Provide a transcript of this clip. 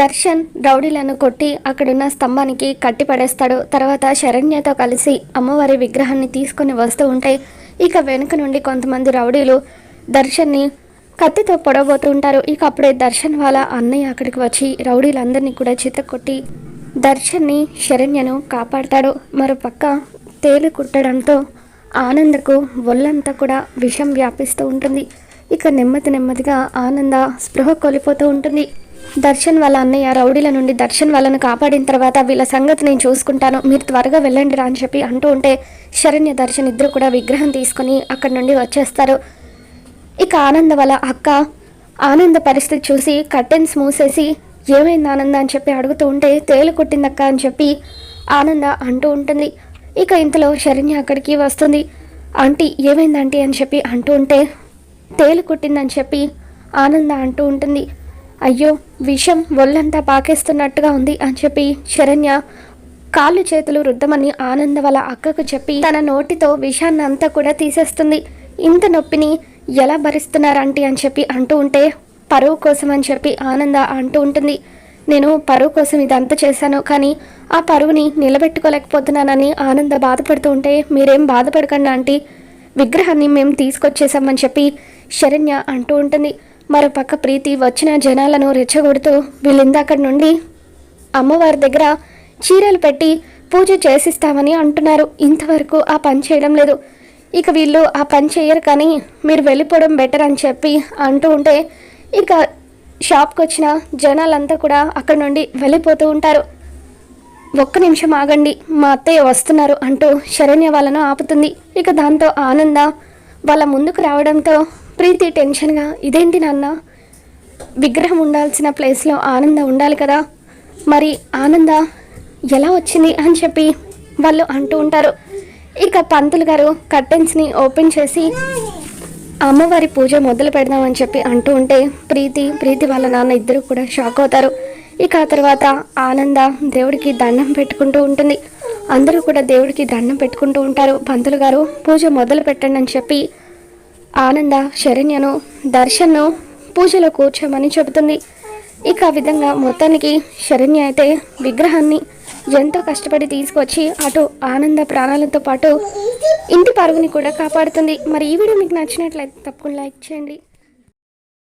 దర్శన్ రౌడీలను కొట్టి అక్కడున్న స్తంభానికి కట్టి పడేస్తాడు. తర్వాత శరణ్యతో కలిసి అమ్మవారి విగ్రహాన్ని తీసుకొని వస్తూ ఉంటే ఇక వెనుక నుండి కొంతమంది రౌడీలు దర్శన్ని కత్తితో పొడవబోతూ ఉంటారు. ఇక అప్పుడే దర్శన్ వాళ్ళ అన్నయ్య అక్కడికి వచ్చి రౌడీలందరినీ కూడా చితకొట్టి దర్శన్ని శరణ్యను కాపాడతాడు. మరోపక్క తేలు కుట్టడంతో ఆనందకు ఒళ్ళంతా కూడా విషం వ్యాపిస్తూ ఉంటుంది. ఇక నెమ్మదిగా ఆనంద స్పృహ కోల్పోతూ ఉంటుంది. దర్శన్ వాళ్ళ అన్నయ్య రౌడీల నుండి దర్శన్ వాళ్ళను కాపాడిన తర్వాత వీళ్ళ సంగతి నేను చూసుకుంటాను, మీరు త్వరగా వెళ్ళండి రా అని చెప్పి అంటూ ఉంటే శరణ్య దర్శన్ ఇద్దరు కూడా విగ్రహం తీసుకొని అక్కడి నుండి వచ్చేస్తారు. ఇక ఆనంద వాళ్ళ అక్క ఆనంద పరిస్థితి చూసి కర్టెన్స్ మూసేసి ఏమైంది ఆనంద అని చెప్పి అడుగుతూ ఉంటే తేలు కుట్టిందక్క అని చెప్పి ఆనంద అంటూ ఉంటుంది. ఇక ఇంతలో శరణ్య అక్కడికి వస్తుంది. ఆంటీ ఏమైంది ఆంటీ అని చెప్పి అంటూ ఉంటే తేలు కుట్టిందని చెప్పి ఆనంద అంటూ ఉంటుంది. అయ్యో విషం ఒళ్ళంతా పాకేస్తున్నట్టుగా ఉంది అని చెప్పి శరణ్య కాళ్ళు చేతులు రుద్దమని ఆనంద వాళ్ళ అక్కకు చెప్పి తన నోటితో విషాన్ని అంతా కూడా తీసేస్తుంది. ఇంత నొప్పిని ఎలా భరిస్తున్నారంటీ అని చెప్పి అంటూ ఉంటే పరువు కోసం అని చెప్పి ఆనంద అంటూ ఉంటుంది. నేను పరువు కోసం ఇదంతా చేశాను, కానీ ఆ పరువుని నిలబెట్టుకోలేకపోతున్నానని ఆనంద బాధపడుతూ ఉంటే మీరేం బాధపడకండి ఆంటీ, విగ్రహాన్ని మేము తీసుకొచ్చేసామని చెప్పి శరణ్య అంటూ ఉంటుంది. మరోపక్క ప్రీతి వచ్చిన జనాలను రెచ్చగొడుతూ వీళ్ళిందక్కడి నుండి అమ్మవారి దగ్గర చీరలు పెట్టి పూజ చేసిస్తామని అంటున్నారు. ఇంతవరకు ఆ పని చేయడం లేదు. ఇక వీళ్ళు ఆ పని చేయరు, కానీ మీరు వెళ్ళిపోవడం బెటర్ అని చెప్పి అంటూ ఉంటే ఇక షాప్కి వచ్చిన జనాలంతా కూడా అక్కడి నుండి వెళ్ళిపోతూ ఉంటారు. ఒక్క నిమిషం ఆగండి, మా అత్తయ్య వస్తున్నారు అంటూ శరణ్య వాళ్ళను ఆపుతుంది. ఇక దాంతో ఆనంద వాళ్ళ ముందుకు రావడంతో ప్రీతి టెన్షన్గా ఇదేంటి నాన్న, విగ్రహం ఉండాల్సిన ప్లేస్లో ఆనంద ఉండాలి కదా, మరి ఆనంద ఎలా వచ్చింది అని చెప్పి వాళ్ళు అంటూ ఉంటారు. ఇక పంతులు గారు కర్టెన్స్ని ఓపెన్ చేసి అమ్మవారి పూజ మొదలు పెడదామని చెప్పి అంటూ ఉంటే ప్రీతి వాళ్ళ నాన్న ఇద్దరు కూడా షాక్ అవుతారు. ఇక ఆ తర్వాత ఆనంద దేవుడికి దండం పెట్టుకుంటూ ఉంటుంది. అందరూ కూడా దేవుడికి దండం పెట్టుకుంటూ ఉంటారు. పంతులు గారు పూజ మొదలు పెట్టండి అని చెప్పి ఆనంద శరణ్యను దర్శన్ను పూజలో కూర్చోమని చెబుతుంది. ఇక ఆ విధంగా మొత్తానికి శరణ్య అయితే విగ్రహాన్ని ఎంతో కష్టపడి తీసుకొచ్చి అటు ఆనంద ప్రాణాలతో పాటు ఇంటి పరుగుని కూడా కాపాడుతుంది. మరి ఈ వీడియో మీకు నచ్చినట్లయితే తప్పకుండా లైక్ చేయండి.